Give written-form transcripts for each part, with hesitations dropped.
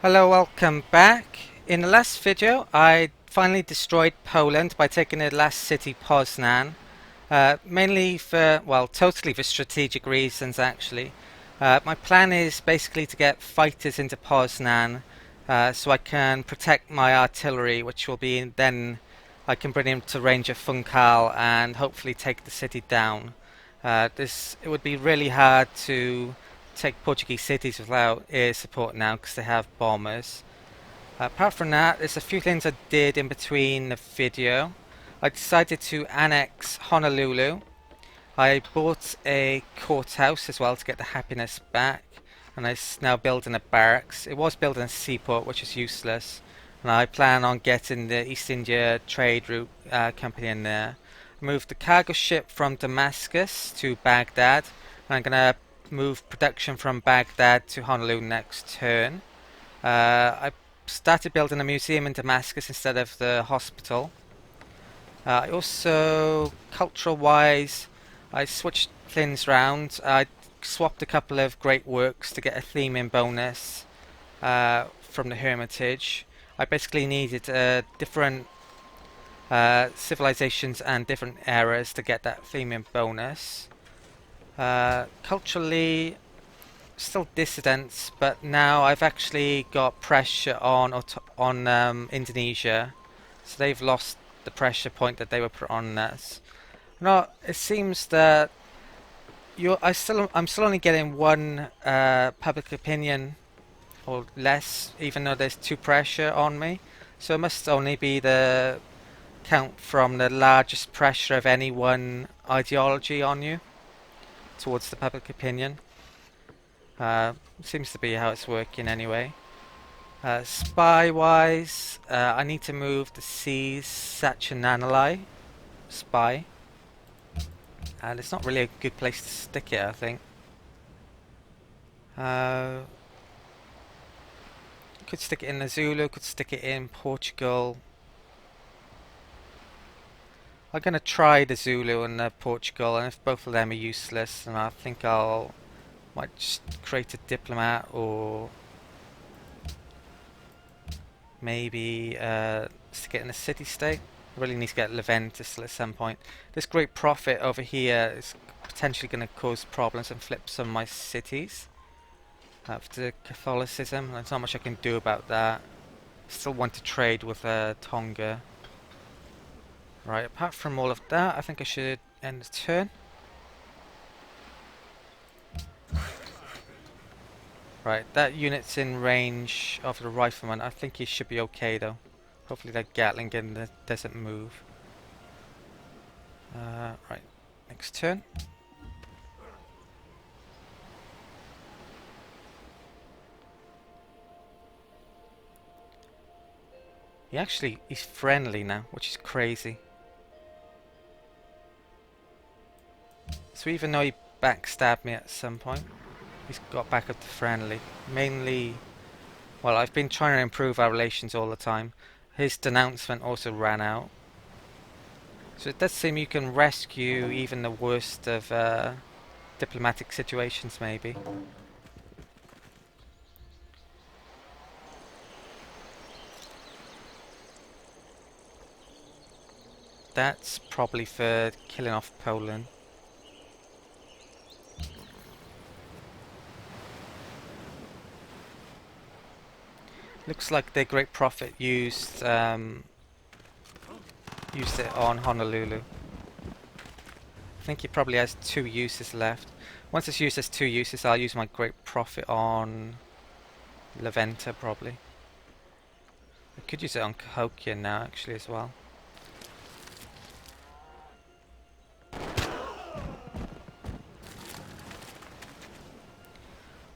Hello, welcome back. In the last video, I finally destroyed Poland by taking the last city, Poznan. Mainly for, well, totally for strategic reasons, actually. My plan is basically to get fighters into Poznan so I can protect my artillery, which will be then I can bring him to range of Funkal and hopefully take the city down. It would be really hard to take Portuguese cities without air support now because they have bombers. Apart from that, there's a few things I did in between the video. I decided to annex Honolulu. I bought a courthouse as well to get the happiness back, and I'm now building a barracks. It was building a seaport, which is useless, and I plan on getting the East India Trade Route Company in there. I moved the cargo ship from Damascus to Baghdad, and I'm gonna move production from Baghdad to Honolulu next turn. I started building a museum in Damascus instead of the hospital. I also, cultural wise, I switched things round. I swapped a couple of great works to get a theming bonus from the Hermitage. I basically needed different civilizations and different eras to get that theming bonus. Culturally, still dissidents, but now I've actually got pressure on Indonesia, so they've lost the pressure point that they were put on us. No, it seems that I'm still only getting one public opinion or less, even though there's two pressure on me. So it must only be the count from the largest pressure of any one ideology on you towards the public opinion. Seems to be how it's working anyway. Spy-wise, I need to move the C's Sachinanalai spy. And it's not really a good place to stick it, I think. Could stick it in the Zulu, could stick it in Portugal. I'm gonna try the Zulu and the Portugal, and if both of them are useless, then I think might just create a diplomat, or maybe stick it in a city-state. I really need to get Leventis at some point. This great prophet over here is potentially going to cause problems and flip some of my cities to Catholicism. There's not much I can do about that. Still want to trade with Tonga. Right, apart from all of that, I think I should end the turn. Right, that unit's in range of the rifleman. I think he should be okay though. Hopefully that Gatling gun doesn't move. Right, next turn. He's friendly now, which is crazy. So even though he backstabbed me at some point, he's got back up to friendly. Mainly, well, I've been trying to improve our relations all the time. His denouncement also ran out. So it does seem you can rescue even the worst of diplomatic situations, maybe. That's probably for killing off Poland. Looks like the Great Prophet used it on Honolulu. I think he probably has 2 uses left. Once it's used as 2 uses, I'll use my Great Prophet on Leventa probably. I could use it on Cahokia now actually as well.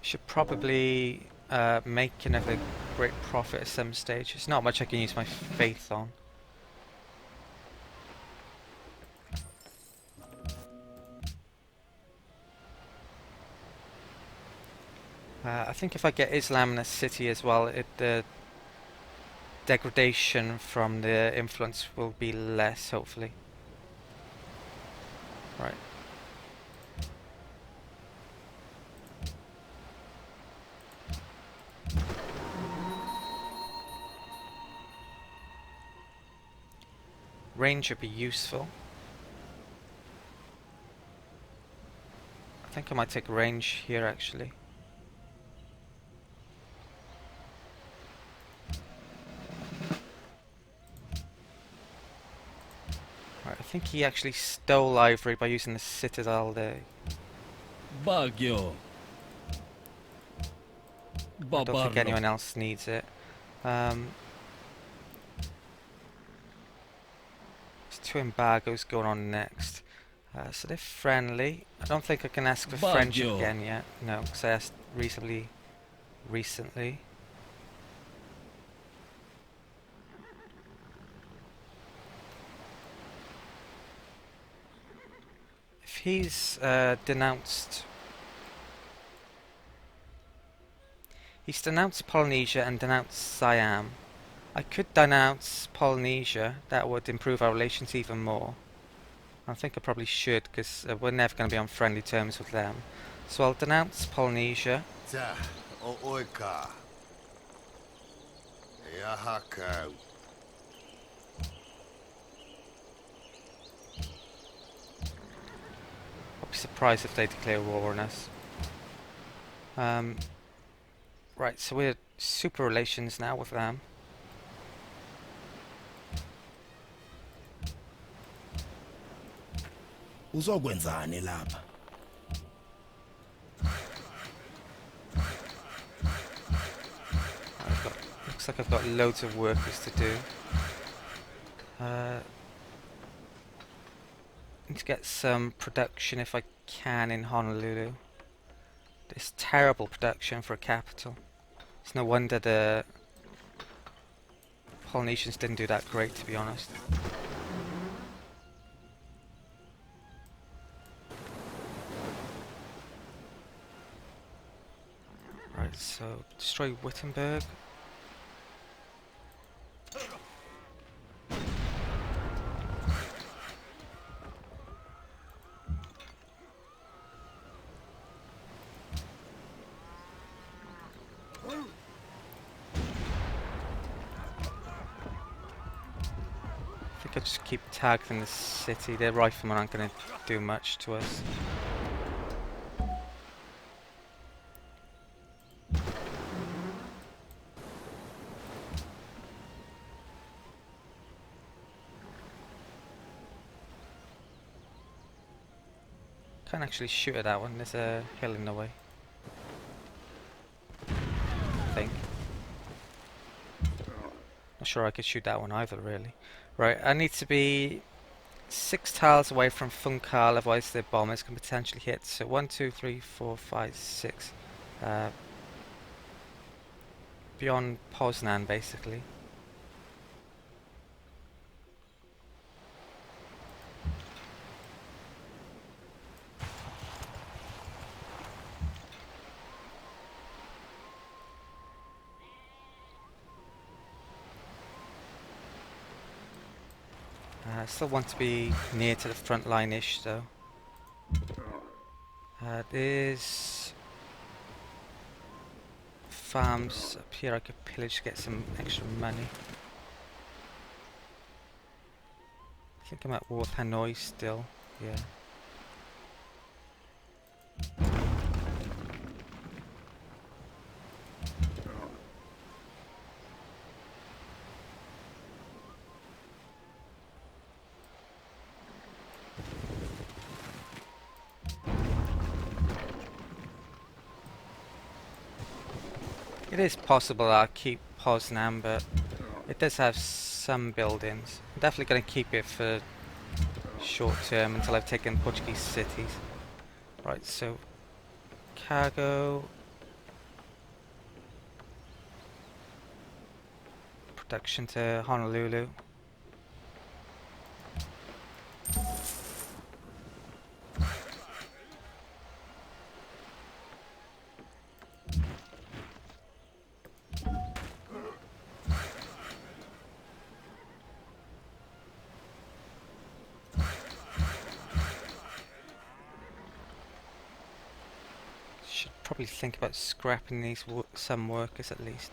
Should probably make another Great Prophet at some stage. There's not much I can use my faith on. I think if I get Islam in a city as well, the degradation from the influence will be less, hopefully. Right. Range would be useful. I think I might take range here actually. Right, I think he actually stole ivory by using the citadel there. Bagyo. I don't think anyone else needs it. There's 2 embargoes going on next. So they're friendly. I don't think I can ask for friendship again yet. No, because I asked reasonably recently. If he's denounced... He's denounced Polynesia and denounced Siam. I could denounce Polynesia. That would improve our relations even more. I think I probably should, because we're never going to be on friendly terms with them. So I'll denounce Polynesia. I'll be surprised if they declare war on us. Right, so we're super relations now with them. Uzokwenzani lapha? Looks like I've got loads of workers to do. Need to get some production if I can in Honolulu. It's terrible production for a capital. It's no wonder the Polynesians didn't do that great, to be honest. Right, so destroy Wittenberg. I think I'll just keep tagged in the city. Their riflemen aren't going to do much to us. Can't actually shoot at that one. There's a hill in the way. I think. Not sure I could shoot that one either, really. Right, I need to be 6 tiles away from Funkal, otherwise the bombers can potentially hit. So 1, 2, 3, 4, 5, 6. Beyond Poznan, basically. I still want to be near to the front line-ish, though. There's farms up here I could pillage to get some extra money. I think I'm at war with Hanoi still, yeah. It is possible I'll keep Poznan, but it does have some buildings. I'm definitely going to keep it for short term until I've taken Portuguese cities. Right, so cargo, production to Honolulu. Probably think about scrapping these some workers at least.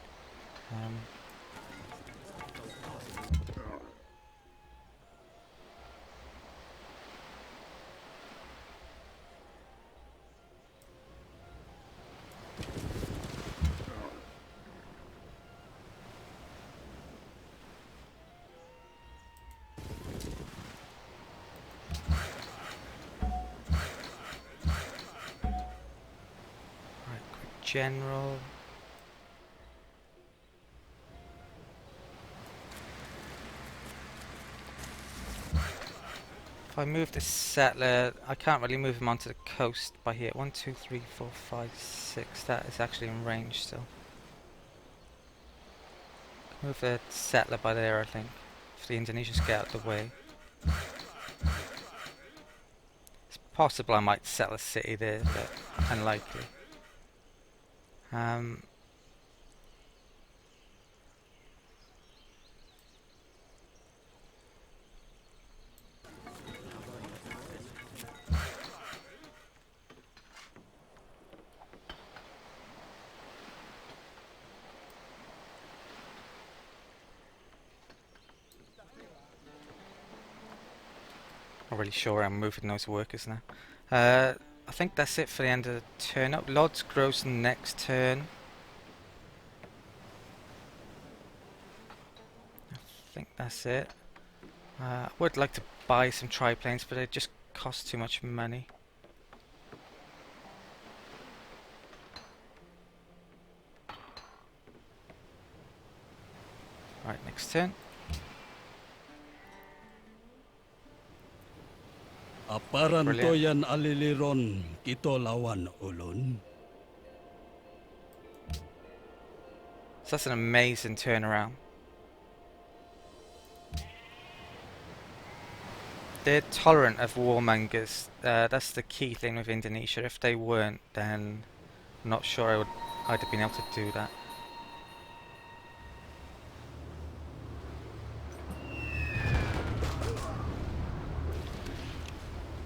general. If I move this settler, I can't really move him onto the coast by here. 1, 2, 3, 4, 5, 6. That is actually in range still. Move the settler by there, I think. If the Indonesians get out of the way. It's possible I might settle a city there, but unlikely. Not really sure I'm moving those workers now. I think that's it for the end of the turn up. Lodz grows next turn. I think that's it. I would like to buy some triplanes, but it just costs too much money. Right, next turn. Aparan Brilliant. toyan aliliron kito lawan ulun. So that's an amazing turnaround. They're tolerant of warmongers. That's the key thing with Indonesia. If they weren't, then I'm not sure I'd have been able to do that.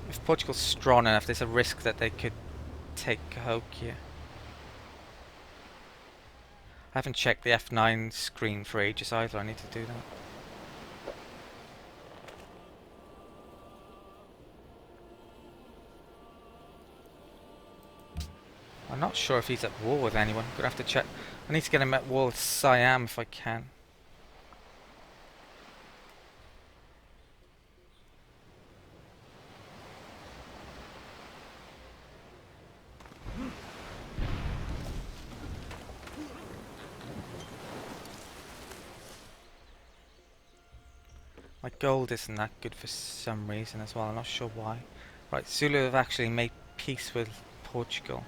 If Portugal's strong enough, there's a risk that they could take Cahokia. I haven't checked the F9 screen for ages either. I need to do that. I'm not sure if he's at war with anyone. I'm gonna have to check. I need to get him at war with Siam if I can. My gold isn't that good for some reason as well. I'm not sure why. Right, Zulu have actually made peace with Portugal.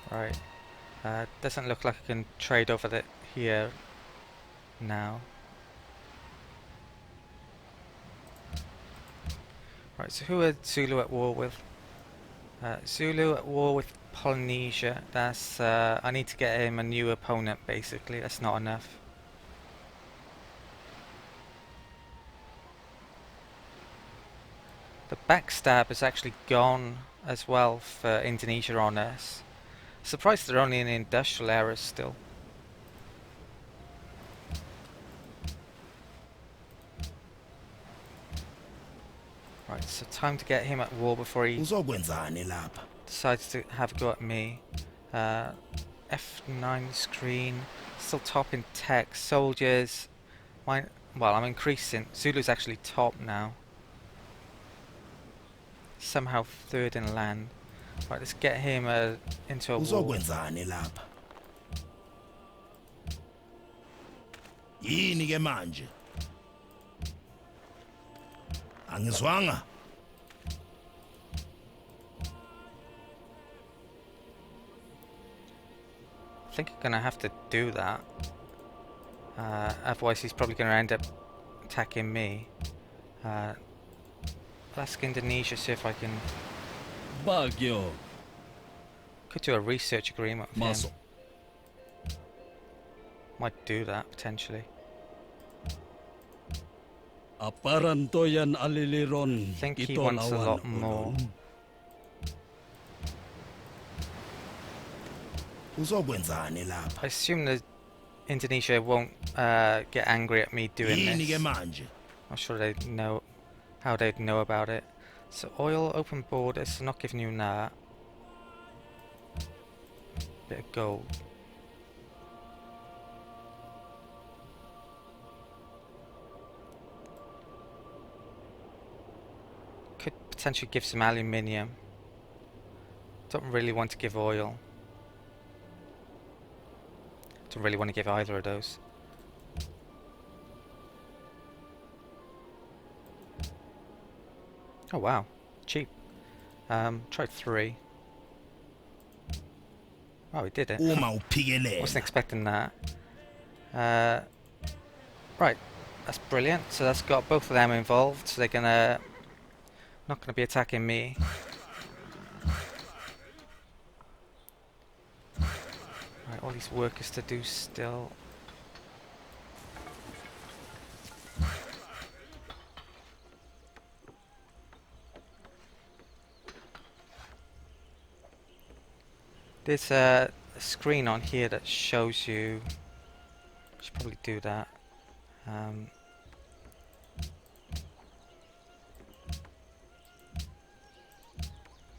Right. Doesn't look like I can trade over that here now. Right, so who are Zulu at war with? Zulu at war with Polynesia. That's I need to get him a new opponent basically. That's not enough. The backstab is actually gone as well for Indonesia on us. Surprised they're only in industrial era still. Right, so time to get him at war before he Uzokwenzani lapha? decides to have a go at me. F9 screen, still top in tech, soldiers. Well, I'm increasing. Zulu's actually top now. Somehow third in land. Right, let's get him into a war. Uzokwenzani lapha? Yini ke manje? Angizwanga. I think I'm gonna have to do that. Otherwise he's probably gonna end up attacking me. I'll ask Indonesia, see if I can... Bagyo. Could do a research agreement with him. Muscle. Might do that, potentially. Aparan toyan aliliron I think he kito wants a lawan lot more. ulun. Uzokwenzani lapha? I assume that Indonesia won't get angry at me doing Yini ke this. manje? I'm sure they'd know how they'd know about it. So oil, open borders, not giving you that. Bit of gold. potentially give some aluminium. Don't really want to give oil. Don't really want to give either of those. Oh wow, cheap. Tried 3. Oh, we did it. uma Wasn't uphikelela expecting that. Right, that's brilliant. So that's got both of them involved. So they're not gonna be attacking me. Right, all these workers to do still. There's a screen on here that shows you. Should probably do that.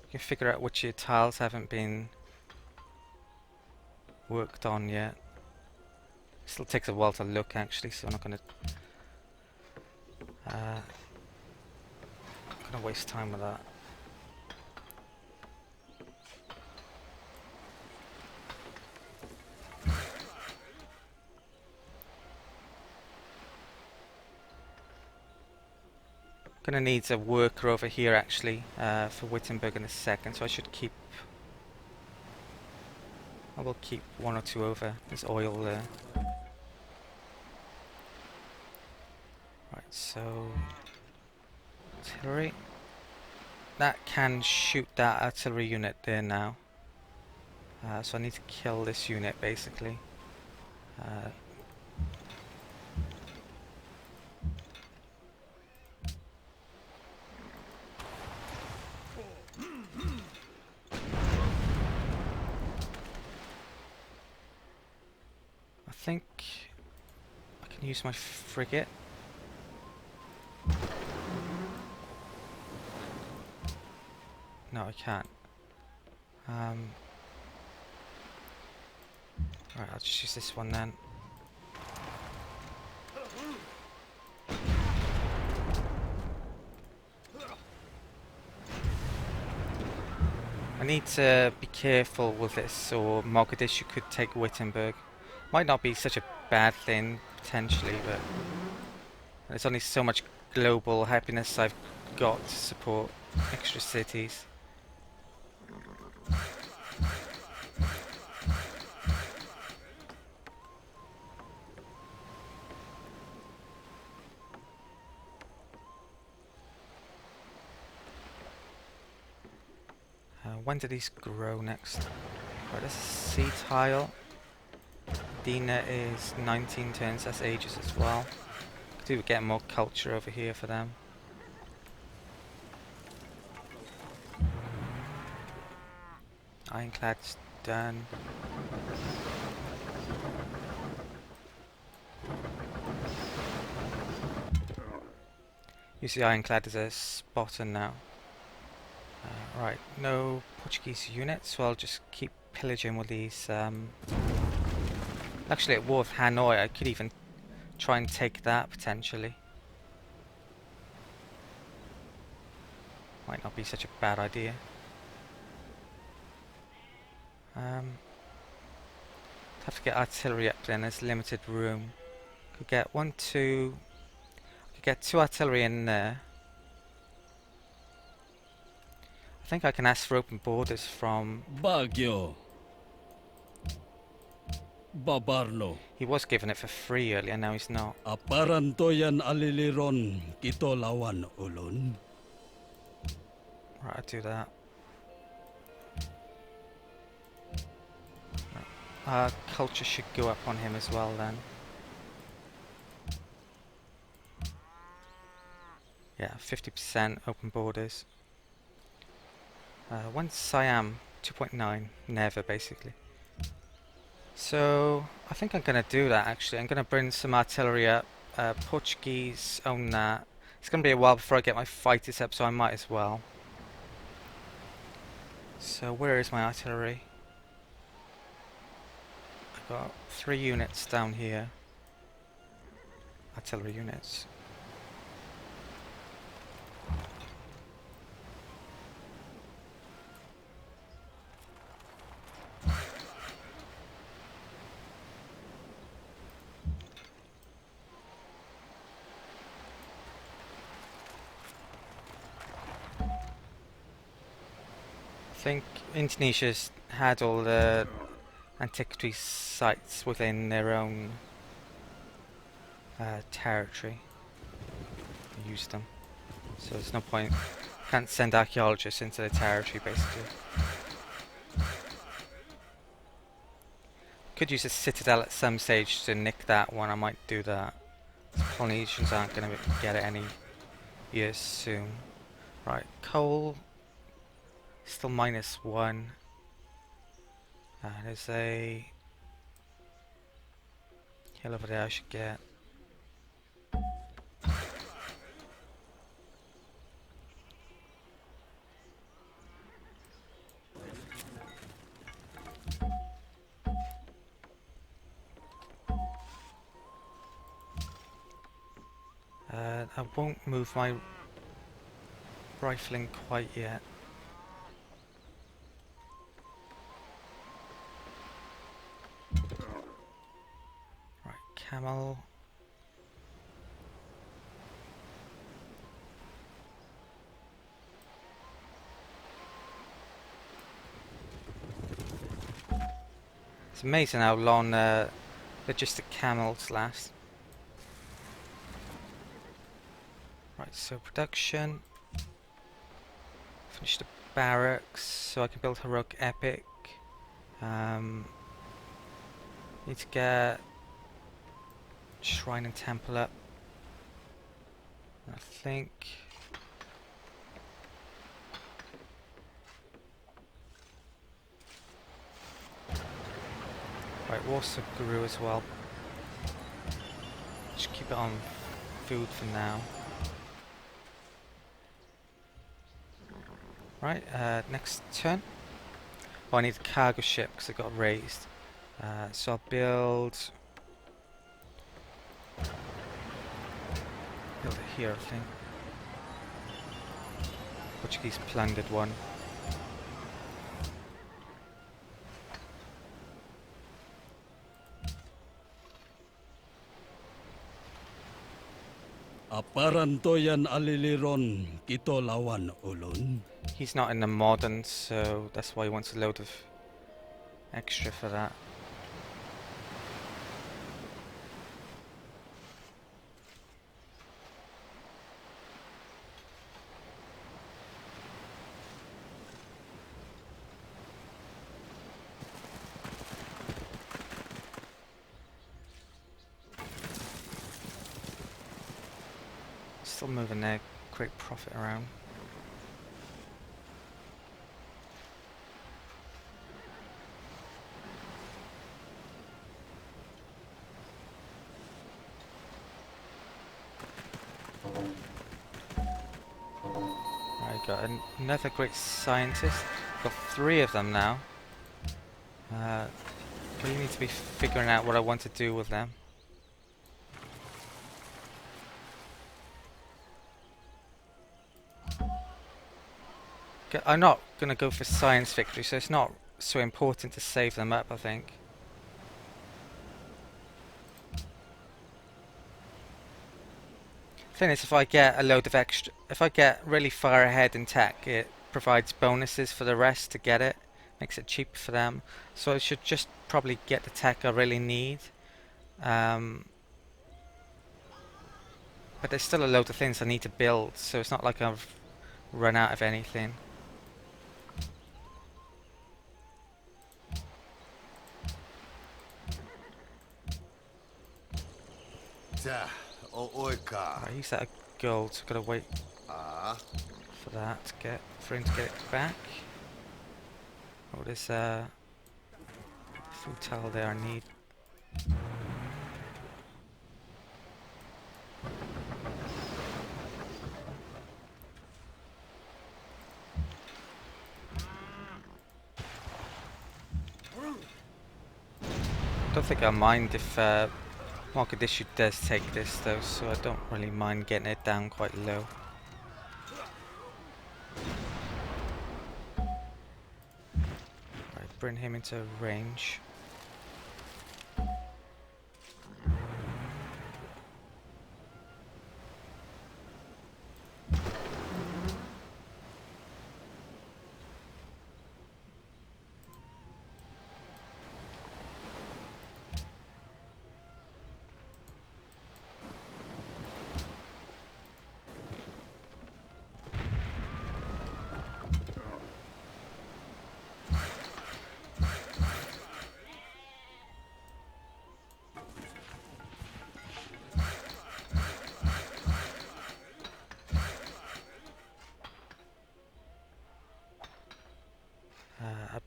You can figure out which of your tiles haven't been worked on yet. Still takes a while to look actually, so I'm not gonna waste time with that. Gonna need a worker over here actually for Wittenberg in a second, so I should keep. I will keep 1 or 2 over. There's oil there. Right, so artillery. That can shoot that artillery unit there now. So I need to kill this unit basically. I think I can use my frigate. No, I can't. Right, I'll just use this one then. I need to be careful with this, or Mogadishu could take Wittenberg. Might not be such a bad thing, potentially, but there's only so much global happiness I've got to support extra cities. When do these grow next? Right, this is sea tile. Dina is 19 turns, that's ages as well. Could do with getting more culture over here for them. Ironclad's done. Use the ironclad as a spotter now. Right, no Portuguese units, so I'll just keep pillaging with these. Actually, at War of Hanoi, I could even try and take that potentially. Might not be such a bad idea. Have to get artillery up then. There's limited room. Could get 1, 2. Could get 2 artillery in there. I think I can ask for open borders from. Baguio. Babarno. He was given it for free earlier, now he's not. Aparantoyan aliliron kito lawan ulun. Right, I'll do that. Culture should go up on him as well then. Yeah, 50% open borders. When's Siam? 2.9. Never, basically. So, I think I'm going to do that actually. I'm going to bring some artillery up. Portuguese own that. It's going to be a while before I get my fighters up, so I might as well. So, where is my artillery? I've got 3 units down here. Artillery units. think Indonesia's had all the antiquity sites within their own territory. Use them. So there's no point. Can't send archaeologists into their territory, basically. Could use a citadel at some stage to nick that one. I might do that. The Polynesians aren't going to get it any years soon. Right, coal. Still -1. There's a hill over there I should get. I won't move my rifling quite yet. Right, camel. It's amazing how long logistic camels last. Right, so production. Finish the barracks so I can build heroic epic. Need to get shrine and temple up. I think. Right, Warsaw grew as well. Just keep it on food for now. Right, next turn. Oh, I need a cargo ship because it got raised. So I'll build it here, I think. Portuguese plundered one. Aparantoyan aliliron kito lawan ulun. He's not in the modern, so that's why he wants a load of extra for that. Still moving their great profit around. I got another great scientist. Got 3 of them now. Really need to be figuring out what I want to do with them. I'm not going to go for science victory, so it's not so important to save them up, I think. Thing is, if I get a load of extra, if I get really far ahead in tech, it provides bonuses for the rest to get it, makes it cheaper for them. So I should just probably get the tech I really need. But there's still a load of things I need to build, so it's not like I've run out of anything. Right, use that gold, so I've got to wait for that to get, for him to get it back. Oh, there's a food towel there I need. Don't think I mind if Mogadishu does take this though, so I don't really mind getting it down quite low. Right, bring him into range.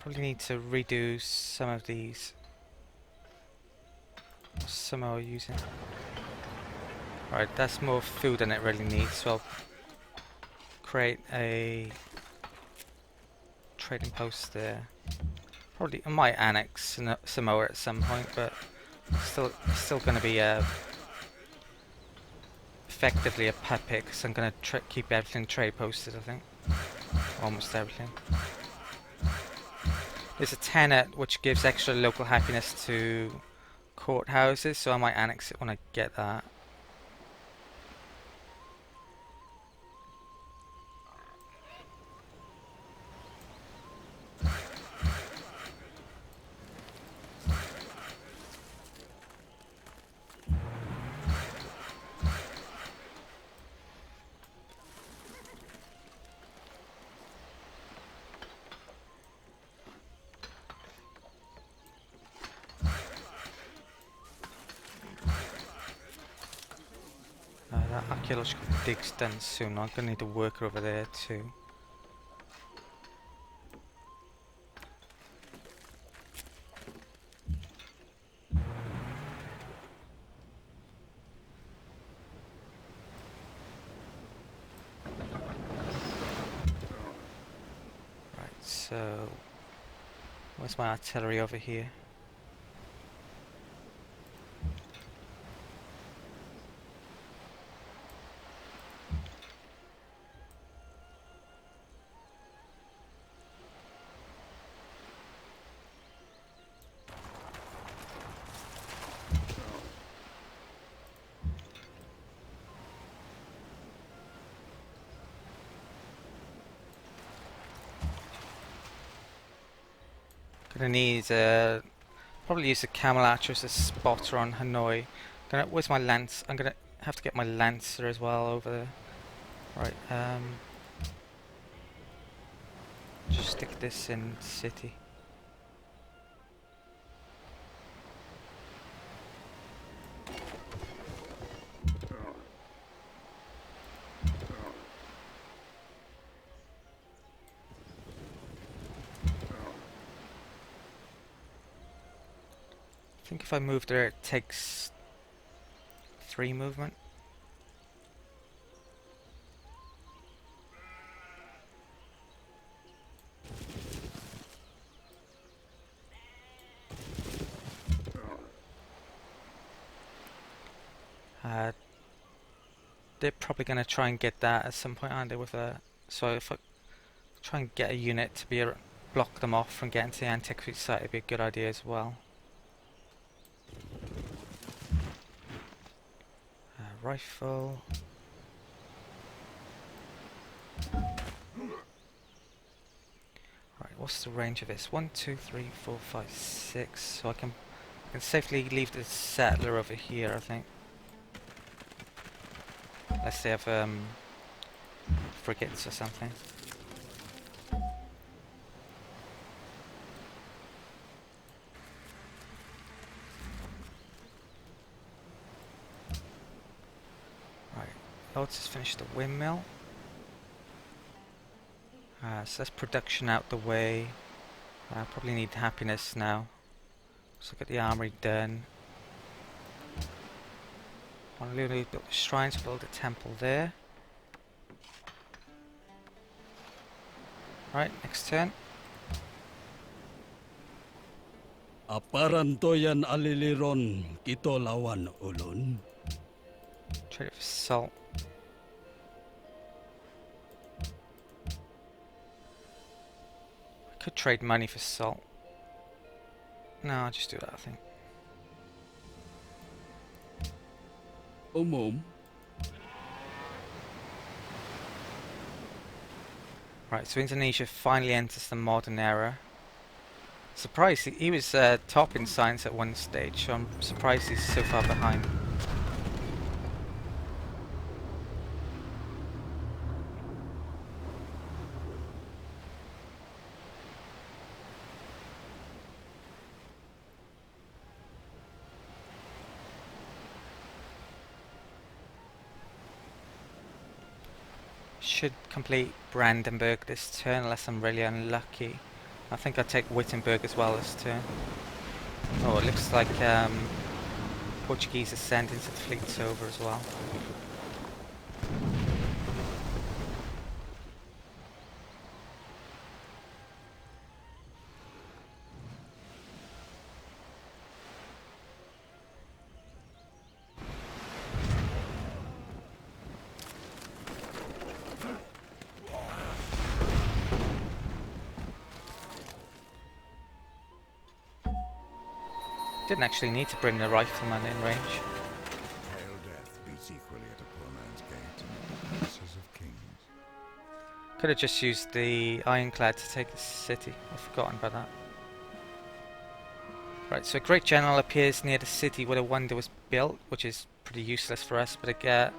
Probably need to redo some of these. Some are using. Alright, that's more food than it really needs, so I'll create a trading post there. Probably I might annex Samoa at some point, but still going to be effectively a puppet, because I'm going to keep everything trade posted, I think. Almost everything. There's a tenet which gives extra local happiness to courthouses, so I might annex it when I get that. That archaeological dig's done soon. I'm going to need a worker over there too. Right, so where's my artillery over here? Gonna need probably use a camel archer as a spotter on Hanoi. Where's my lance? I'm gonna have to get my lancer as well over there. Right, just stick this in city. I think if I move there, it takes 3 movement. They're probably going to try and get that at some point, aren't they? So if I try and get a unit to be able to block them off from getting to the antiquity site, it'd be a good idea as well. Rifle. Right, what's the range of this? 1, 2, 3, 4, 5, 6. So I can safely leave the settler over here, I think. Unless they have frigates or something. Right, let's just finish the windmill. So that's production out the way. Probably need happiness now. Let's look at the armory done. Honolulu built a shrine to build a temple there. Right, next turn. Aparan toyan aliliron kito lawan ulun. Trade it for salt. I could trade money for salt. No, I'll just do that, I think. Right, so Indonesia finally enters the modern era. Surprised, he was top in science at one stage, so I'm surprised he's so far behind. Should complete Brandenburg this turn unless I'm really unlucky. I think I'd take Wittenberg as well this turn. Oh, it looks like Portuguese are sending some fleets over as well. Didn't actually need to bring the rifleman in range. Pale death beats equally at a poor man's gate in the palaces of kings. Could have just used the ironclad to take the city. I've forgotten about that. Right, so a great general appears near the city where the wonder was built, which is pretty useless for us, but I get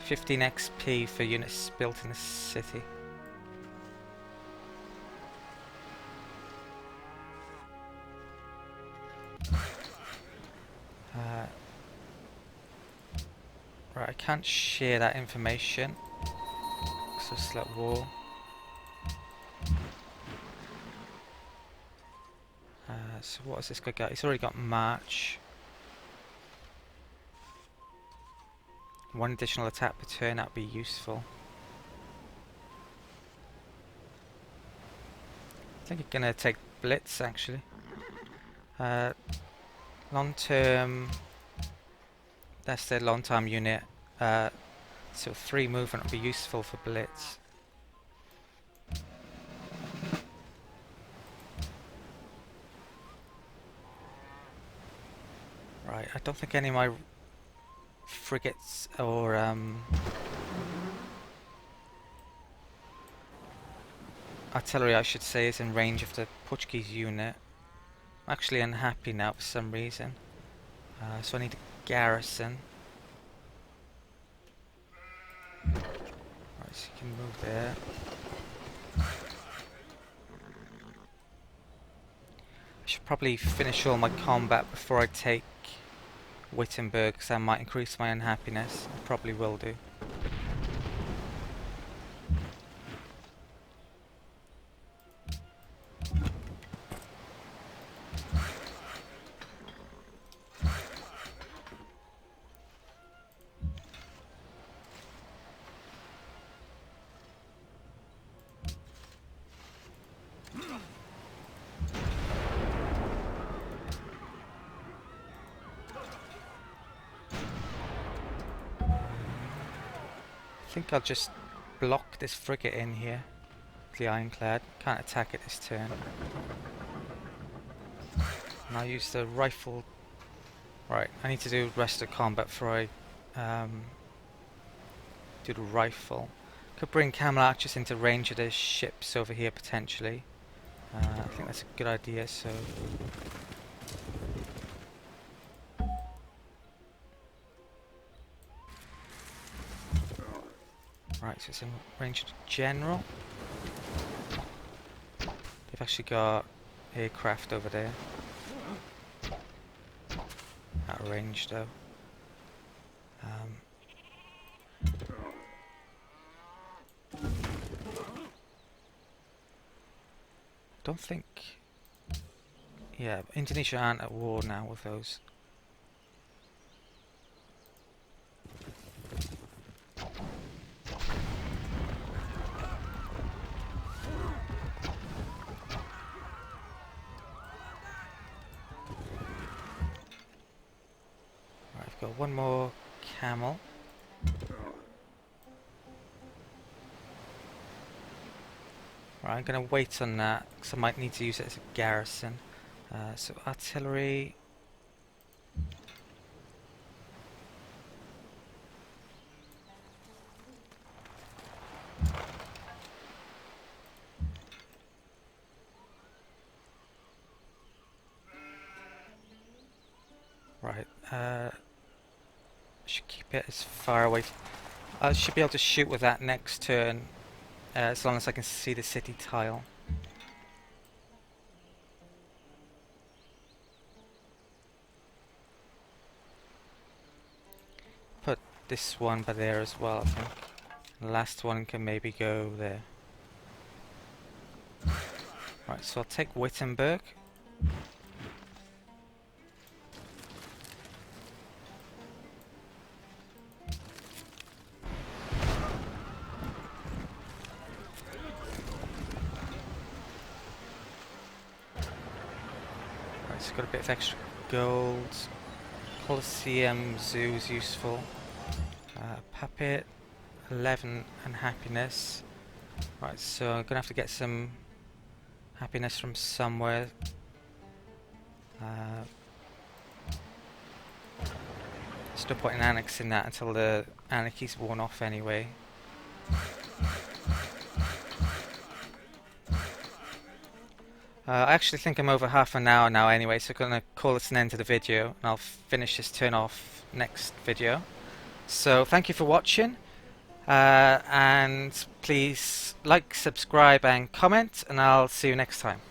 15 XP for units built in the city. Right, I can't share that information because of Slut War. So what has this guy got? He's already got March. One additional attack per turn, that would be useful. I think I'm going to take Blitz actually. Long term, that's their long term unit. So 3 movement would be useful for Blitz. Right, I don't think any of my frigates or artillery, I should say, is in range of the Portuguese unit. I'm actually unhappy now for some reason. So I need a garrison. Right, so you can move there. I should probably finish all my combat before I take Wittenberg, because that might increase my unhappiness. I probably will do. I think I'll just block this frigate in here. The ironclad. Can't attack it this turn. And I'll use the rifle. Right, I need to do the rest of combat before I do the rifle. Could bring camel archers into range of the ships over here potentially. I think that's a good idea, so... Right, so it's in range of the general. They've actually got aircraft over there. Out of range though. Don't think... Yeah, Indonesia aren't at war now with those. Right, I've got one more camel. Right, I'm going to wait on that because I might need to use it as a garrison. So artillery. Right, should keep it as far away. I should be able to shoot with that next turn, as long as I can see the city tile. Put this one by there as well, I think. The last one can maybe go there. Right, so I'll take Wittenberg. Right, so got a bit of extra gold. Colosseum Zoo's useful. Puppet, 11 and happiness. Right, so I'm gonna have to get some happiness from somewhere. There's no point in annexing that until the anarchy's worn off anyway. I actually think I'm over half an hour now anyway, so I'm going to call this an end to the video, and I'll finish this turn off next video. So thank you for watching, and please like, subscribe and comment, and I'll see you next time.